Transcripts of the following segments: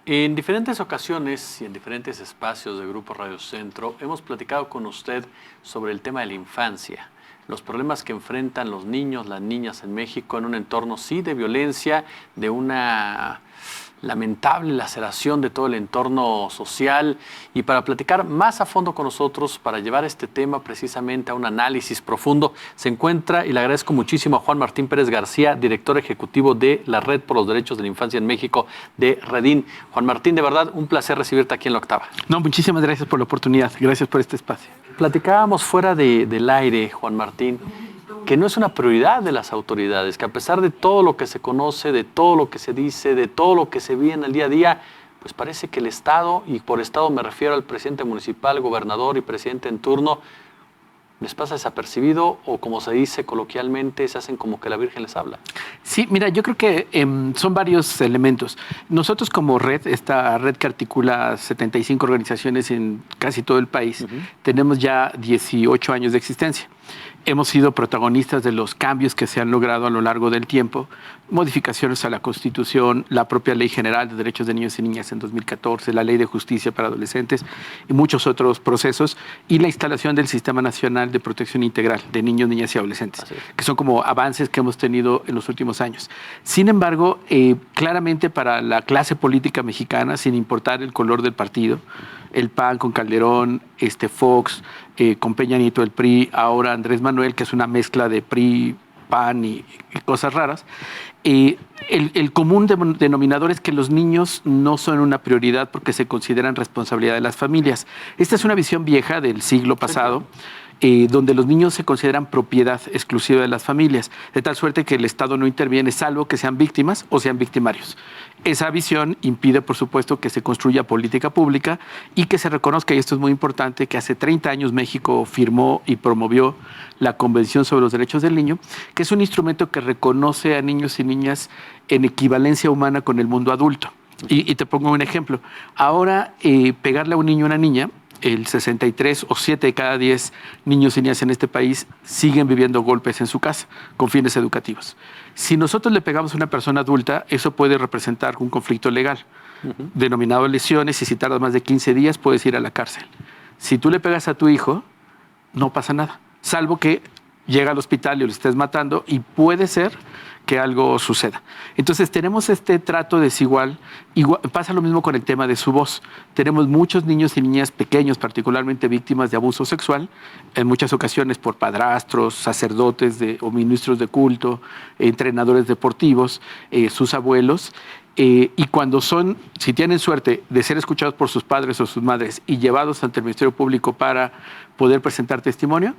En diferentes ocasiones y en diferentes espacios de Grupo Radio Centro hemos platicado con usted sobre el tema de la infancia, los problemas que enfrentan los niños, las niñas en México en un entorno sí de violencia, de una lamentable laceración de todo el entorno social, y para platicar más a fondo con nosotros, para llevar este tema precisamente a un análisis profundo, se encuentra, y le agradezco muchísimo, a Juan Martín Pérez García, director ejecutivo de la Red por los Derechos de la Infancia en México, de Redín. Juan Martín, de verdad, un placer recibirte aquí en La Octava. No, muchísimas gracias por la oportunidad, gracias por este espacio. Platicábamos fuera del aire, Juan Martín, que no es una prioridad de las autoridades, que a pesar de todo lo que se conoce, de todo lo que se dice, de todo lo que se ve en el día a día, pues parece que el Estado, y por Estado me refiero al presidente municipal, gobernador y presidente en turno, les pasa desapercibido, o como se dice coloquialmente, se hacen como que la Virgen les habla. Sí, mira, yo creo que son varios elementos. Nosotros como red, esta red que articula 75 organizaciones en casi todo el país, tenemos ya 18 años de existencia. Hemos sido protagonistas de los cambios que se han logrado a lo largo del tiempo, modificaciones a la Constitución, la propia Ley General de Derechos de Niños y Niñas en 2014, la Ley de Justicia para Adolescentes y muchos otros procesos, y la instalación del Sistema Nacional de Protección Integral de Niños, Niñas y Adolescentes, que son como avances que hemos tenido en los últimos años. Sin embargo, claramente para la clase política mexicana, sin importar el color del partido, el PAN con Calderón, Fox, con Peña Nieto, el PRI, ahora Andrés Manuel, que es una mezcla de PRI, PAN y cosas raras. El común denominador es que los niños no son una prioridad porque se consideran responsabilidad de las familias. Esta es una visión vieja del siglo pasado, donde los niños se consideran propiedad exclusiva de las familias, de tal suerte que el Estado no interviene salvo que sean víctimas o sean victimarios. Esa visión impide, por supuesto, que se construya política pública y que se reconozca, y esto es muy importante, que hace 30 años México firmó y promovió la Convención sobre los Derechos del Niño, que es un instrumento que reconoce a niños y niñas en equivalencia humana con el mundo adulto. Y te pongo un ejemplo. Ahora, pegarle a un niño o una niña, el 63 o 7 de cada 10 niños y niñas en este país siguen viviendo golpes en su casa con fines educativos. Si nosotros le pegamos a una persona adulta, eso puede representar un conflicto legal, denominado lesiones, y si tardas más de 15 días puedes ir a la cárcel. Si tú le pegas a tu hijo, no pasa nada, salvo que llega al hospital y lo estés matando, y puede ser que algo suceda. Entonces tenemos este trato desigual. Pasa lo mismo con el tema de su voz. Tenemos muchos niños y niñas pequeños, particularmente víctimas de abuso sexual, en muchas ocasiones por padrastros, sacerdotes o ministros de culto, entrenadores deportivos, sus abuelos. Y cuando si tienen suerte de ser escuchados por sus padres o sus madres y llevados ante el Ministerio Público para poder presentar testimonio,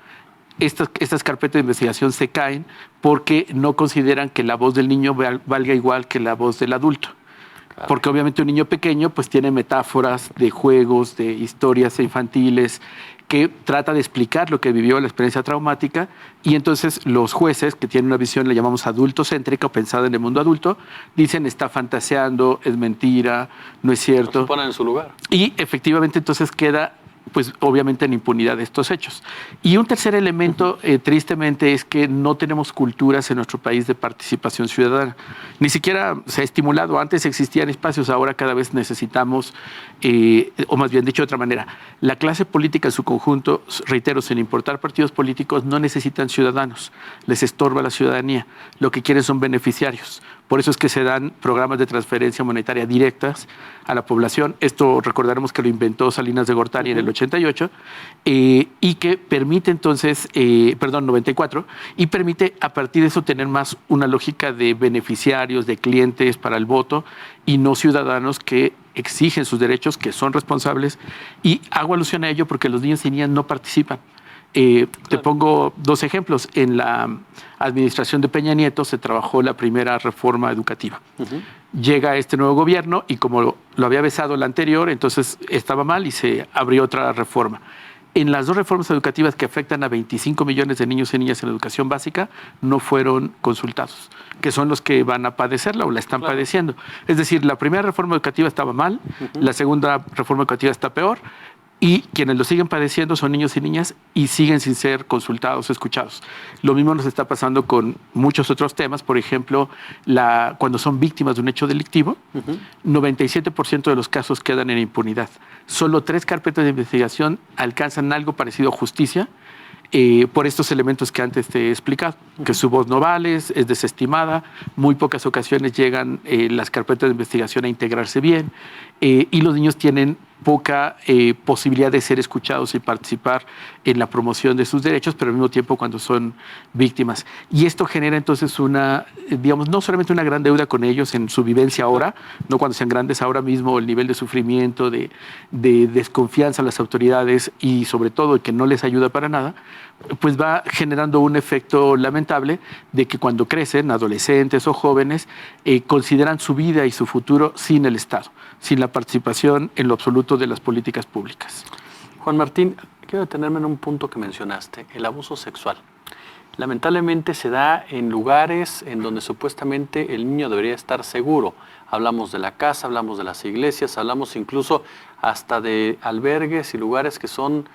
estas carpetas de investigación se caen porque no consideran que la voz del niño valga igual que la voz del adulto. Claro. Porque obviamente un niño pequeño pues tiene metáforas de juegos, de historias infantiles, que trata de explicar lo que vivió, la experiencia traumática, y entonces los jueces, que tienen una visión, le llamamos adultocéntrica o pensada en el mundo adulto, dicen está fantaseando, es mentira, no es cierto. Se ponen en su lugar. Y efectivamente entonces queda pues obviamente en impunidad de estos hechos. Y un tercer elemento, tristemente, es que no tenemos culturas en nuestro país de participación ciudadana. Ni siquiera se ha estimulado. Antes existían espacios, ahora cada vez necesitamos, o más bien dicho de otra manera, la clase política en su conjunto, reitero, sin importar partidos políticos, no necesitan ciudadanos. Les estorba la ciudadanía. Lo que quieren son beneficiarios. Por eso es que se dan programas de transferencia monetaria directas a la población. Esto recordaremos que lo inventó Salinas de Gortari en el 88, y que permite entonces, 94, y permite a partir de eso tener más una lógica de beneficiarios, de clientes para el voto, y no ciudadanos que exigen sus derechos, que son responsables. Y hago alusión a ello porque los niños y niñas no participan. Te pongo dos ejemplos. En la administración de Peña Nieto se trabajó la primera reforma educativa. Llega este nuevo gobierno y como lo había besado la anterior, entonces estaba mal y se abrió otra reforma. En las dos reformas educativas que afectan a 25 millones de niños y niñas en la educación básica, no fueron consultados, que son los que van a padecerla o la están padeciendo. Es decir, la primera reforma educativa estaba mal, la segunda reforma educativa está peor. y quienes lo siguen padeciendo son niños y niñas y siguen sin ser consultados o escuchados. Lo mismo nos está pasando con muchos otros temas, por ejemplo, cuando son víctimas de un hecho delictivo, 97% de los casos quedan en impunidad. Solo 3 carpetas de investigación alcanzan algo parecido a justicia, por estos elementos que antes te he explicado, que su voz no vale, es desestimada, muy pocas ocasiones llegan las carpetas de investigación a integrarse bien, y los niños tienen poca posibilidad de ser escuchados y participar en la promoción de sus derechos, pero al mismo tiempo cuando son víctimas. Y esto genera entonces digamos, no solamente una gran deuda con ellos en su vivencia ahora, no cuando sean grandes, ahora mismo el nivel de sufrimiento, de desconfianza a las autoridades y sobre todo que no les ayuda para nada, pues va generando un efecto lamentable de que cuando crecen, adolescentes o jóvenes, consideran su vida y su futuro sin el Estado, sin la participación en lo absoluto de las políticas públicas. Juan Martín, quiero detenerme en un punto que mencionaste, el abuso sexual. Lamentablemente se da en lugares en donde supuestamente el niño debería estar seguro. Hablamos de la casa, hablamos de las iglesias, hablamos incluso hasta de albergues y lugares que son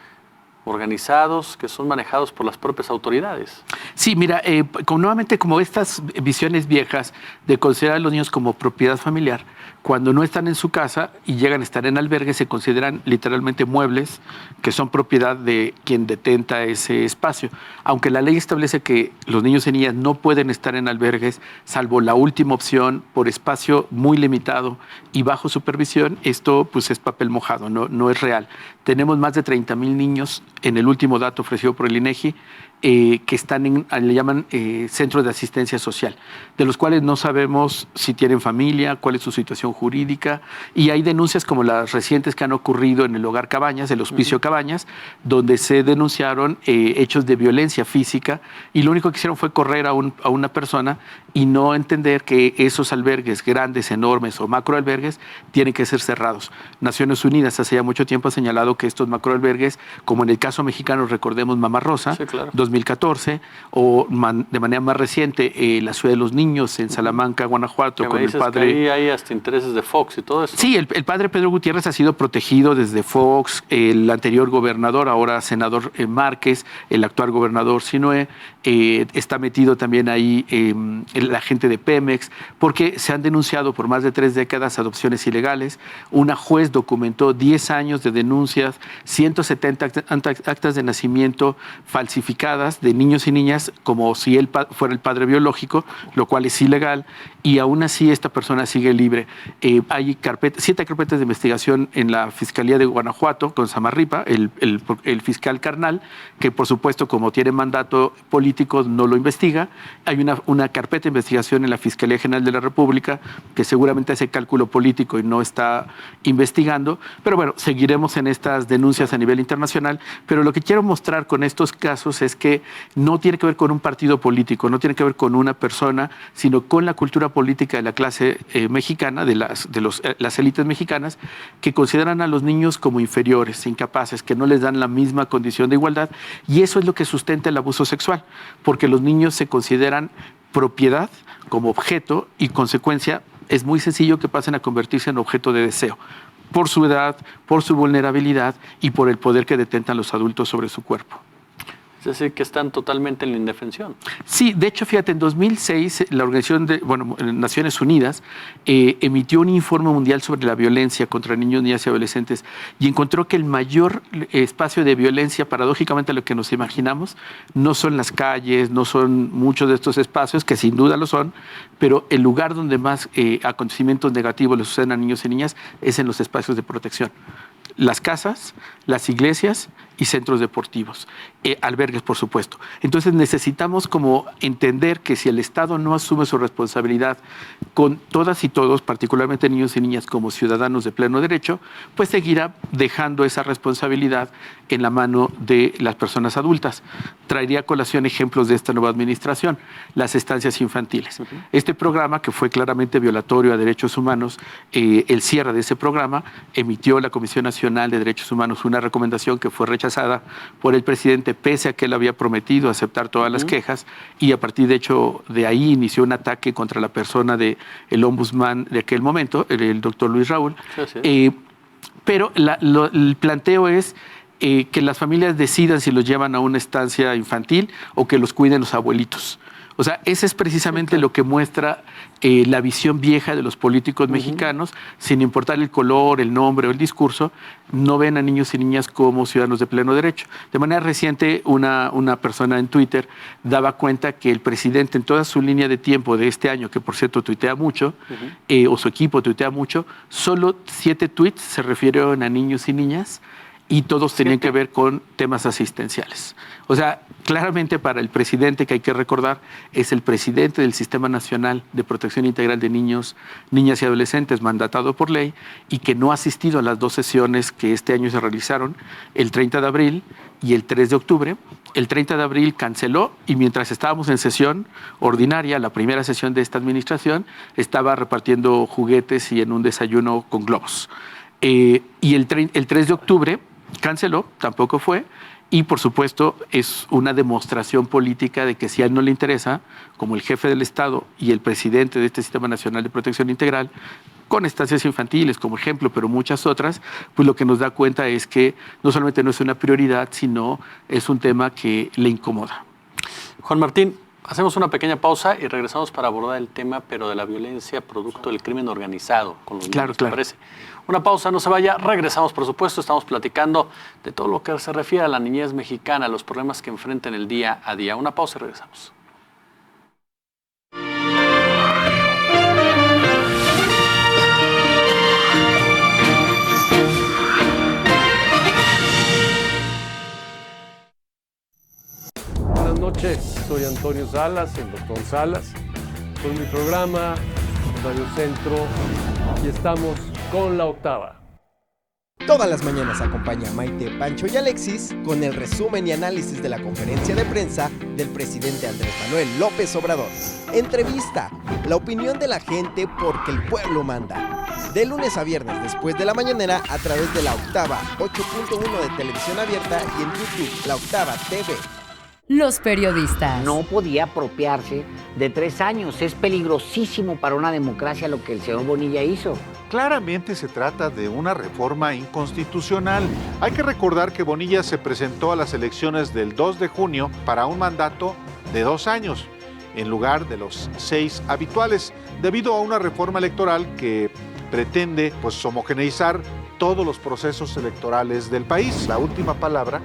organizados, que son manejados por las propias autoridades. Sí, mira, nuevamente como estas visiones viejas de considerar a los niños como propiedad familiar, cuando no están en su casa y llegan a estar en albergues, se consideran literalmente muebles que son propiedad de quien detenta ese espacio. Aunque la ley establece que los niños y niñas no pueden estar en albergues, salvo la última opción, por espacio muy limitado y bajo supervisión, esto pues es papel mojado, no es real. Tenemos más de 30,000 niños en el último dato ofrecido por el INEGI, que están le llaman centros de asistencia social, de los cuales no sabemos si tienen familia, cuál es su situación jurídica, y hay denuncias como las recientes que han ocurrido en el Hogar Cabañas, el Hospicio Cabañas, donde se denunciaron hechos de violencia física, y lo único que hicieron fue correr a una persona y no entender que esos albergues grandes, enormes o macroalbergues tienen que ser cerrados. Naciones Unidas hace ya mucho tiempo ha señalado que estos macroalbergues, como en el caso mexicano, recordemos Mamá Rosa, sí, claro, 2014, o de manera más reciente, la Ciudad de los Niños en Salamanca, Guanajuato, con el padre. Que ahí hay hasta intereses de Fox y todo eso. Sí, el padre Pedro Gutiérrez ha sido protegido desde Fox, el anterior gobernador, ahora senador Márquez, el actual gobernador Sinue, está metido también ahí la gente de Pemex, porque se han denunciado por más de 3 décadas adopciones ilegales. Una juez documentó 10 años de denuncias, 170 actas de nacimiento falsificadas de niños y niñas como si él fuera el padre biológico, lo cual es ilegal, y aún así esta persona sigue libre. Hay 7 carpetas de investigación en la Fiscalía de Guanajuato con Samarripa, el fiscal carnal, que por supuesto como tiene mandato político no lo investiga. Hay una carpeta de investigación en la Fiscalía General de la República que seguramente hace cálculo político y no está investigando, pero bueno, seguiremos en estas denuncias a nivel internacional, pero lo que quiero mostrar con estos casos es que no tiene que ver con un partido político, no tiene que ver con una persona, sino con la cultura política de la clase mexicana, de las élites mexicanas, que consideran a los niños como inferiores, incapaces, que no les dan la misma condición de igualdad, y eso es lo que sustenta el abuso sexual, porque los niños se consideran propiedad como objeto y consecuencia es muy sencillo que pasen a convertirse en objeto de deseo por su edad, por su vulnerabilidad y por el poder que detentan los adultos sobre su cuerpo. Es decir, que están totalmente en la indefensión. Sí, de hecho, fíjate, en 2006 la Organización de Naciones Unidas emitió un informe mundial sobre la violencia contra niños, niñas y adolescentes y encontró que el mayor espacio de violencia, paradójicamente lo que nos imaginamos, no son las calles, no son muchos de estos espacios, que sin duda lo son, pero el lugar donde más acontecimientos negativos le suceden a niños y niñas es en los espacios de protección. Las casas, las iglesias y centros deportivos, albergues, por supuesto. Entonces necesitamos como entender que si el Estado no asume su responsabilidad con todas y todos, particularmente niños y niñas como ciudadanos de pleno derecho, pues seguirá dejando esa responsabilidad en la mano de las personas adultas. Traería a colación ejemplos de esta nueva administración, las estancias infantiles. Este programa, que fue claramente violatorio a derechos humanos, el cierre de ese programa, emitió la Comisión Nacional de Derechos Humanos una recomendación que fue rechazada por el presidente, pese a que él había prometido aceptar todas las quejas, y a partir de ahí inició un ataque contra la persona del ombudsman de aquel momento, el doctor Luis Raúl. Sí. pero el planteo es que las familias decidan si los llevan a una estancia infantil o que los cuiden los abuelitos. O sea, ese es precisamente lo que muestra la visión vieja de los políticos mexicanos, sin importar el color, el nombre o el discurso, no ven a niños y niñas como ciudadanos de pleno derecho. De manera reciente, una persona en Twitter daba cuenta que el presidente en toda su línea de tiempo de este año, que por cierto tuitea mucho, o su equipo tuitea mucho, solo 7 tweets se refirieron a niños y niñas, y todos tenían que ver con temas asistenciales. O sea, claramente para el presidente, que hay que recordar, es el presidente del Sistema Nacional de Protección Integral de Niños, Niñas y Adolescentes, mandatado por ley, y que no ha asistido a las 2 sesiones que este año se realizaron, el 30 de abril y el 3 de octubre. El 30 de abril canceló, y mientras estábamos en sesión ordinaria, la primera sesión de esta administración, estaba repartiendo juguetes y en un desayuno con globos. Y el 3 de octubre canceló, tampoco fue, y por supuesto es una demostración política de que si a él no le interesa, como el jefe del Estado y el presidente de este Sistema Nacional de Protección Integral, con estancias infantiles como ejemplo, pero muchas otras, pues lo que nos da cuenta es que no solamente no es una prioridad, sino es un tema que le incomoda. Juan Martín, hacemos una pequeña pausa y regresamos para abordar el tema, pero de la violencia producto del crimen organizado con los niños, ¿te parece? Una pausa, no se vaya, regresamos por supuesto, estamos platicando de todo lo que se refiere a la niñez mexicana, los problemas que enfrentan el día a día. Una pausa y regresamos. Buenas noches, soy Antonio Salas, el doctor Salas, con mi programa Radio Centro, y estamos con La Octava. Todas las mañanas acompaña a Maite, Pancho y Alexis con el resumen y análisis de la conferencia de prensa del presidente Andrés Manuel López Obrador. Entrevista, la opinión de la gente porque el pueblo manda. De lunes a viernes después de la mañanera a través de La Octava 8.1 de televisión abierta y en YouTube La Octava TV. Los periodistas. No podía apropiarse de 3 años. Es peligrosísimo para una democracia lo que el señor Bonilla hizo. Claramente se trata de una reforma inconstitucional. Hay que recordar que Bonilla se presentó a las elecciones del 2 de junio para un mandato de 2 años, en lugar de los 6 habituales, debido a una reforma electoral que pretende homogeneizar todos los procesos electorales del país. La última palabra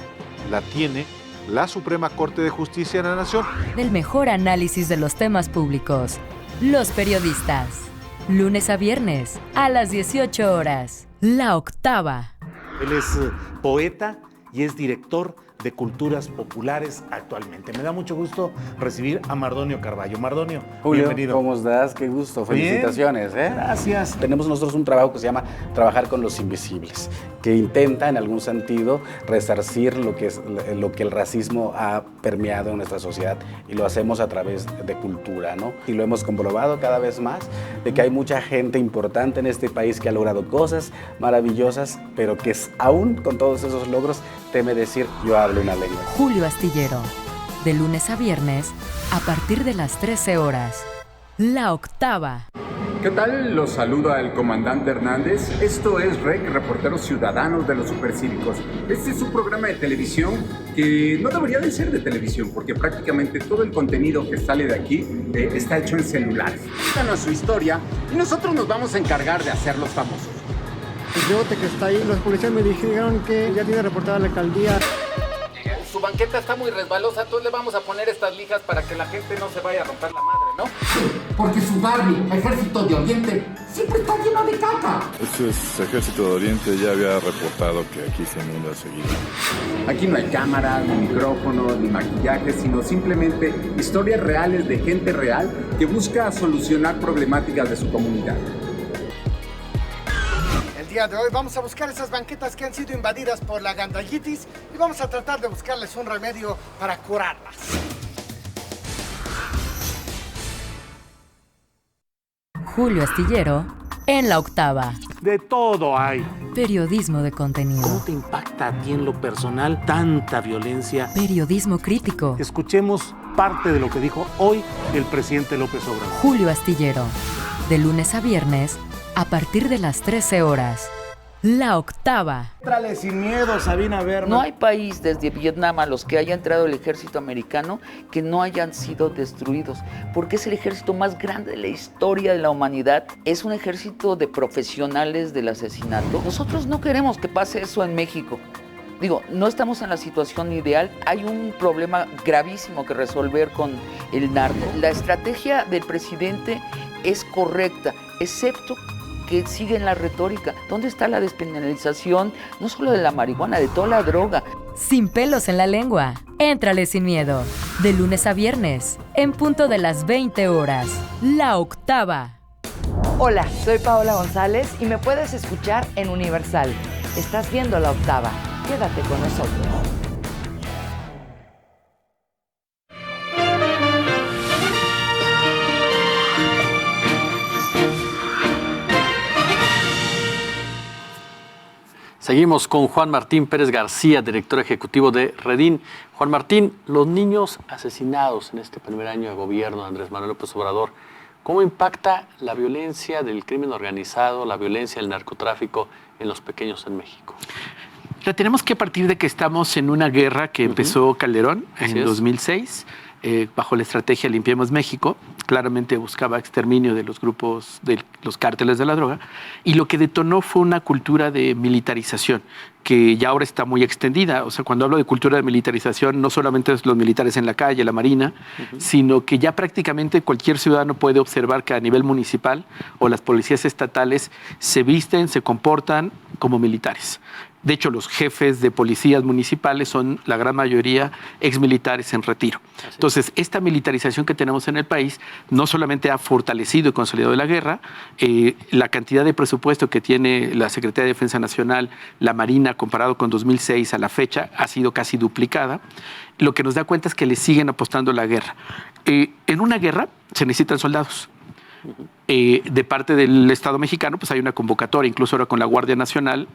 la tiene la Suprema Corte de Justicia de la Nación. Del mejor análisis de los temas públicos. Los periodistas. Lunes a viernes, a las 18 horas. La Octava. Él es poeta y es director de Culturas Populares actualmente. Me da mucho gusto recibir a Mardonio Carballo. Mardonio, Julio, bienvenido. ¿Cómo estás? Qué gusto. Felicitaciones. Gracias. Tenemos nosotros un trabajo que se llama Trabajar con los Invisibles, que intenta en algún sentido resarcir lo que el racismo ha permeado en nuestra sociedad, y lo hacemos a través de cultura, ¿no? Y lo hemos comprobado cada vez más, de que hay mucha gente importante en este país que ha logrado cosas maravillosas, pero que aún con todos esos logros teme decir: yo hablo una lengua. Julio Astillero. De lunes a viernes, a partir de las 13 horas. La Octava. ¿Qué tal? Los saluda el comandante Hernández. Esto es REC, Reporteros Ciudadanos de los Supercívicos. Este es un programa de televisión que no debería de ser de televisión, porque prácticamente todo el contenido que sale de aquí está hecho en celulares. Cuéntanos su historia y nosotros nos vamos a encargar de hacerlos famosos. El rebote que está ahí, los policías me dijeron que ya tiene reportada la alcaldía. Su banqueta está muy resbalosa, entonces le vamos a poner estas lijas para que la gente no se vaya a romper la madre, ¿no? Porque su Barbie, Ejército de Oriente, siempre está lleno de caca. Este es Ejército de Oriente, ya había reportado que aquí se inunda seguido. Aquí no hay cámaras, ni micrófonos, ni maquillaje, sino simplemente historias reales de gente real que busca solucionar problemáticas de su comunidad. El día de hoy vamos a buscar esas banquetas que han sido invadidas por la gandayitis y vamos a tratar de buscarles un remedio para curarlas. Julio Astillero en La Octava. De todo hay. Periodismo de contenido. ¿Cómo te impacta a ti en lo personal tanta violencia? Periodismo crítico. Escuchemos parte de lo que dijo hoy el presidente López Obrador. Julio Astillero. De lunes a viernes, a partir de las 13 horas. La octava. Entrale sin miedo, Sabina Berman. No hay país desde Vietnam a los que haya entrado el ejército americano que no hayan sido destruidos, porque es el ejército más grande de la historia de la humanidad. Es un ejército de profesionales del asesinato. Nosotros no queremos que pase eso en México. Digo, no estamos en la situación ideal. Hay un problema gravísimo que resolver con el narco. La estrategia del presidente es correcta, excepto que siguen la retórica. ¿Dónde está la despenalización? No solo de la marihuana, de toda la droga. Sin pelos en la lengua. Éntrale sin miedo. De lunes a viernes, en punto de las 20 horas. La octava. Hola, soy Paola González y me puedes escuchar en Universal. Estás viendo La Octava. Quédate con nosotros. Seguimos con Juan Martín Pérez García, director ejecutivo de Redín. Juan Martín, los niños asesinados en este primer año de gobierno de Andrés Manuel López Obrador, ¿cómo impacta la violencia del crimen organizado, la violencia del narcotráfico en los pequeños en México? La tenemos que partir de que estamos en una guerra que empezó Calderón en 2006, bajo la estrategia Limpiemos México. Claramente buscaba exterminio de los grupos, de los cárteles de la droga, y lo que detonó fue una cultura de militarización que ya ahora está muy extendida. O sea, cuando hablo de cultura de militarización, no solamente es los militares en la calle, la Marina, sino que ya prácticamente cualquier ciudadano puede observar que a nivel municipal o las policías estatales se visten, se comportan como militares. De hecho, los jefes de policías municipales son la gran mayoría exmilitares en retiro. Entonces, esta militarización que tenemos en el país no solamente ha fortalecido y consolidado la guerra, la cantidad de presupuesto que tiene la Secretaría de Defensa Nacional, la Marina, comparado con 2006 a la fecha, ha sido casi duplicada. Lo que nos da cuenta es que le siguen apostando a la guerra. En una guerra se necesitan soldados. De parte del Estado mexicano, pues hay una convocatoria, incluso ahora con la Guardia Nacional.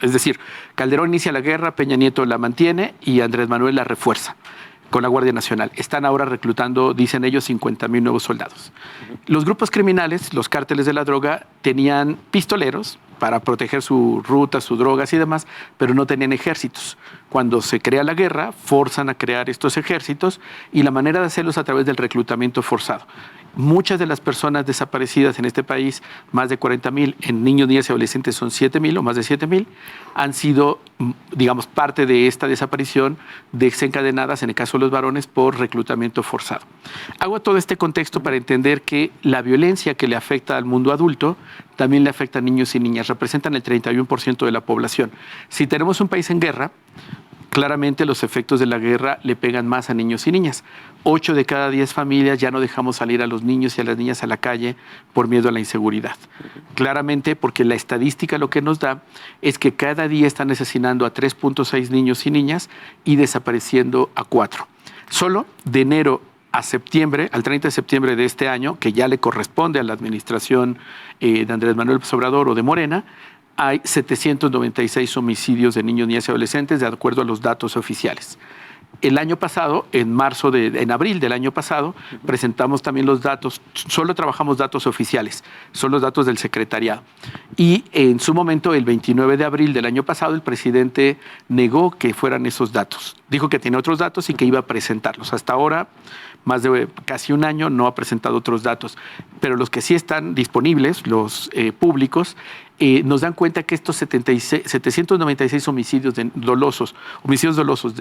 Es decir, Calderón inicia la guerra, Peña Nieto la mantiene y Andrés Manuel la refuerza con la Guardia Nacional. Están ahora reclutando, dicen ellos, 50,000 nuevos soldados. Los grupos criminales, los cárteles de la droga, tenían pistoleros para proteger su ruta, sus drogas y demás, pero no tenían ejércitos. Cuando se crea la guerra, forzan a crear estos ejércitos y la manera de hacerlo es a través del reclutamiento forzado. Muchas de las personas desaparecidas en este país, más de 40,000, en niños, niñas y adolescentes son 7,000 o más de 7,000, han sido, digamos, parte de esta desaparición desencadenadas, en el caso de los varones, por reclutamiento forzado. Hago todo este contexto para entender que la violencia que le afecta al mundo adulto también le afecta a niños y niñas, representan el 31% de la población. Si tenemos un país en guerra, claramente los efectos de la guerra le pegan más a niños y niñas. 8 de cada 10 familias ya no dejamos salir a los niños y a las niñas a la calle por miedo a la inseguridad. Claramente porque la estadística lo que nos da es que cada día están asesinando a 3.6 niños y niñas y desapareciendo a 4. Solo de enero a septiembre, al 30 de septiembre de este año, que ya le corresponde a la administración de Andrés Manuel López Obrador o de Morena, hay 796 homicidios de niños, niñas y adolescentes, de acuerdo a los datos oficiales. El año pasado, en abril del año pasado, presentamos también los datos, solo trabajamos datos oficiales, son los datos del secretariado. Y en su momento, el 29 de abril del año pasado, el presidente negó que fueran esos datos. Dijo que tenía otros datos y que iba a presentarlos. Hasta ahora, más de casi un año, no ha presentado otros datos. Pero los que sí están disponibles, los públicos, nos dan cuenta que estos 796 homicidios dolosos,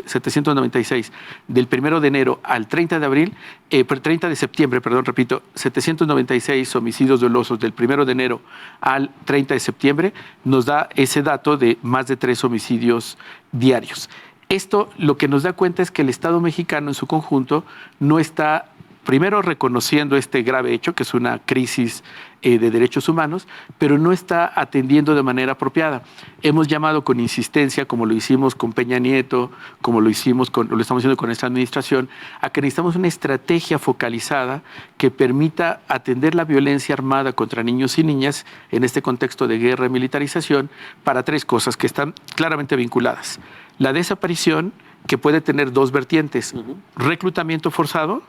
796, del 1 de enero al 30 de septiembre, 796 homicidios dolosos del 1 de enero al 30 de septiembre, nos da ese dato de más de 3 homicidios diarios. Esto lo que nos da cuenta es que el Estado mexicano en su conjunto no está, primero, reconociendo este grave hecho, que es una crisis de derechos humanos, pero no está atendiendo de manera apropiada. Hemos llamado con insistencia, como lo hicimos con Peña Nieto, como lo estamos haciendo con esta administración, a que necesitamos una estrategia focalizada que permita atender la violencia armada contra niños y niñas en este contexto de guerra y militarización para 3 cosas que están claramente vinculadas. La desaparición, que puede tener 2 vertientes, reclutamiento forzado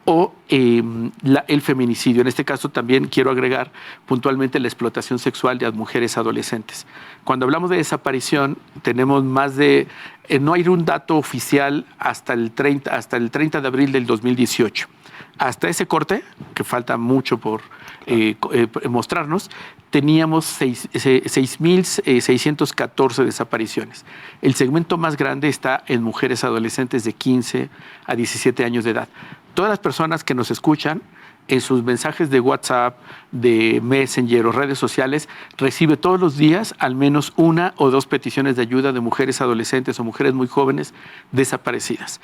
o el feminicidio. En este caso también quiero agregar puntualmente la explotación sexual de las mujeres adolescentes. Cuando hablamos de desaparición, tenemos más de... no hay un dato oficial hasta el 30 de abril del 2018. Hasta ese corte, que falta mucho por mostrarnos, teníamos 6.614 desapariciones. El segmento más grande está en mujeres adolescentes de 15 a 17 años de edad. Todas las personas que nos escuchan, en sus mensajes de WhatsApp, de Messenger o redes sociales, recibe todos los días al menos 1 o 2 peticiones de ayuda de mujeres adolescentes o mujeres muy jóvenes desaparecidas.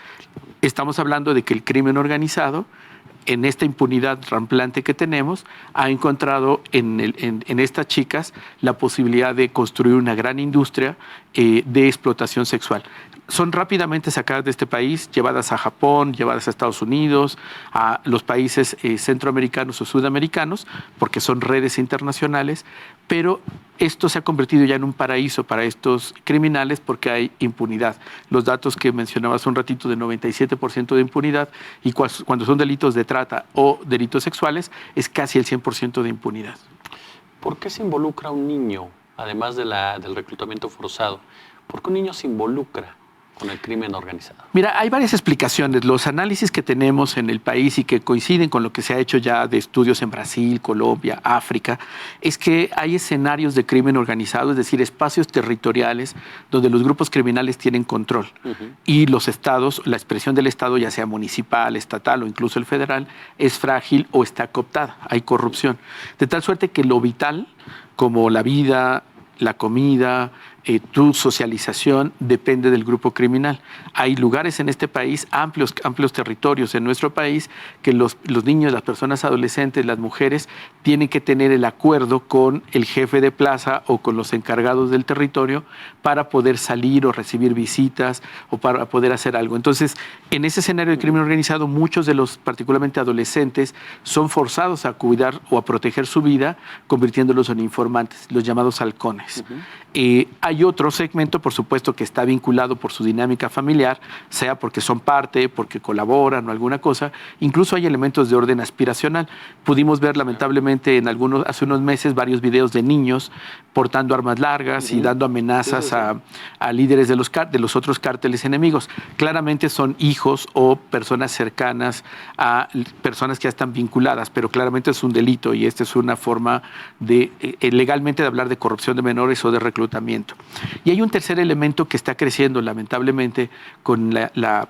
Estamos hablando de que el crimen organizado, en esta impunidad ramplante que tenemos, ha encontrado en estas chicas la posibilidad de construir una gran industria de explotación sexual. Son rápidamente sacadas de este país, llevadas a Japón, llevadas a Estados Unidos, a los países centroamericanos o sudamericanos, porque son redes internacionales, pero esto se ha convertido ya en un paraíso para estos criminales porque hay impunidad. Los datos que mencionaba hace un ratito de 97% de impunidad, y cuando son delitos de trata o delitos sexuales, es casi el 100% de impunidad. ¿Por qué se involucra un niño, además del reclutamiento forzado? ¿Por qué un niño se involucra con el crimen organizado? Mira, hay varias explicaciones. Los análisis que tenemos en el país y que coinciden con lo que se ha hecho ya de estudios en Brasil, Colombia, África, es que hay escenarios de crimen organizado, es decir, espacios territoriales donde los grupos criminales tienen control. Y los estados, la expresión del estado, ya sea municipal, estatal o incluso el federal, es frágil o está cooptada. Hay corrupción. De tal suerte que lo vital, como la vida, la comida, tu socialización, depende del grupo criminal. Hay lugares en este país, amplios territorios en nuestro país, que los niños, las personas adolescentes, las mujeres, tienen que tener el acuerdo con el jefe de plaza o con los encargados del territorio para poder salir o recibir visitas o para poder hacer algo. Entonces, en ese escenario de crimen organizado, muchos de los, particularmente adolescentes, son forzados a cuidar o a proteger su vida, convirtiéndolos en informantes, los llamados halcones. Hay otro segmento, por supuesto, que está vinculado por su dinámica familiar, sea porque son parte, porque colaboran o alguna cosa. Incluso hay elementos de orden aspiracional. Pudimos ver, lamentablemente, hace unos meses, varios videos de niños portando armas largas y dando amenazas a líderes de los otros cárteles enemigos. Claramente son hijos o personas cercanas a personas que ya están vinculadas, pero claramente es un delito y esta es una forma de legalmente de hablar de corrupción de menores o de reclutamiento. Y hay un tercer elemento que está creciendo lamentablemente con la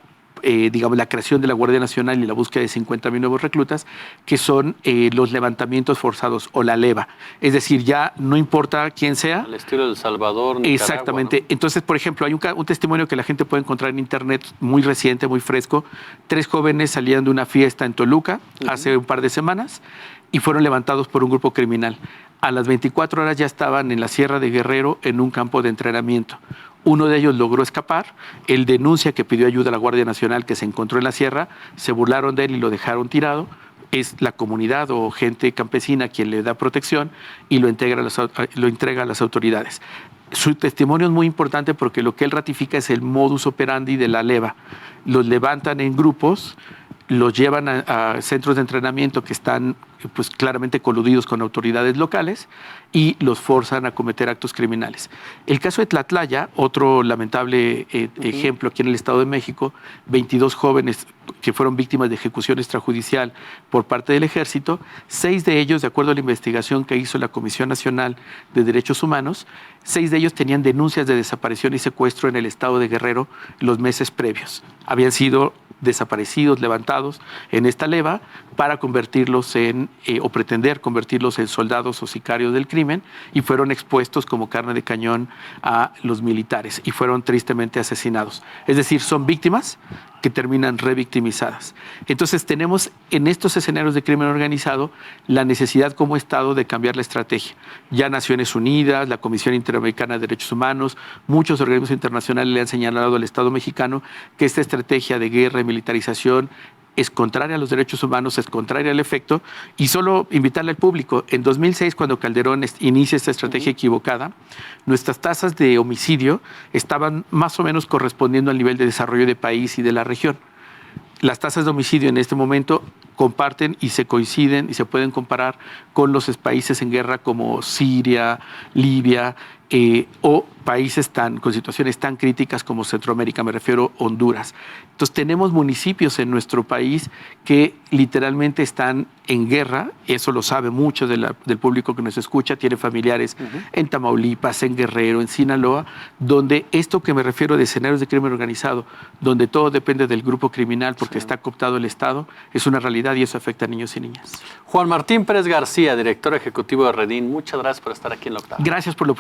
creación de la Guardia Nacional y la búsqueda de 50,000 nuevos reclutas, que son los levantamientos forzados o la leva. Es decir, ya no importa quién sea. Al estilo de El Salvador, Nicaragua. Exactamente. ¿No? Entonces, por ejemplo, hay un testimonio que la gente puede encontrar en internet muy reciente, muy fresco. 3 jóvenes salían de una fiesta en Toluca hace un par de semanas y fueron levantados por un grupo criminal. A las 24 horas ya estaban en la Sierra de Guerrero en un campo de entrenamiento. Uno de ellos logró escapar, él denuncia que pidió ayuda a la Guardia Nacional que se encontró en la sierra, se burlaron de él y lo dejaron tirado. Es la comunidad o gente campesina quien le da protección y lo entrega a las autoridades. Su testimonio es muy importante porque lo que él ratifica es el modus operandi de la leva. Los levantan en grupos, los llevan a centros de entrenamiento que están pues claramente coludidos con autoridades locales y los forzan a cometer actos criminales. El caso de Tlatlaya, otro lamentable ejemplo aquí en el Estado de México, 22 jóvenes que fueron víctimas de ejecución extrajudicial por parte del Ejército, 6 de ellos, de acuerdo a la investigación que hizo la Comisión Nacional de Derechos Humanos, 6 de ellos tenían denuncias de desaparición y secuestro en el Estado de Guerrero los meses previos. Habían sido desaparecidos, levantados en esta leva para convertirlos o pretender convertirlos en soldados o sicarios del crimen, y fueron expuestos como carne de cañón a los militares y fueron tristemente asesinados. Es decir, son víctimas que terminan revictimizadas. Entonces tenemos en estos escenarios de crimen organizado la necesidad como Estado de cambiar la estrategia. Ya Naciones Unidas, la Comisión Interamericana de Derechos Humanos, muchos organismos internacionales le han señalado al Estado mexicano que esta estrategia de guerra y militarización es contraria a los derechos humanos, es contraria al efecto, y solo invitarle al público. En 2006, cuando Calderón inicia esta estrategia equivocada, nuestras tasas de homicidio estaban más o menos correspondiendo al nivel de desarrollo del país y de la región. Las tasas de homicidio en este momento comparten y se coinciden y se pueden comparar con los países en guerra como Siria, Libia, o países con situaciones tan críticas como Centroamérica, me refiero a Honduras. Entonces tenemos municipios en nuestro país que literalmente están en guerra, eso lo sabe mucho del público que nos escucha, tiene familiares en Tamaulipas, en Guerrero, en Sinaloa, donde esto que me refiero de escenarios de crimen organizado, donde todo depende del grupo criminal porque está cooptado el Estado, es una realidad y eso afecta a niños y niñas. Juan Martín Pérez García, director ejecutivo de Redín, muchas gracias por estar aquí en La Octava. Gracias por la oportunidad.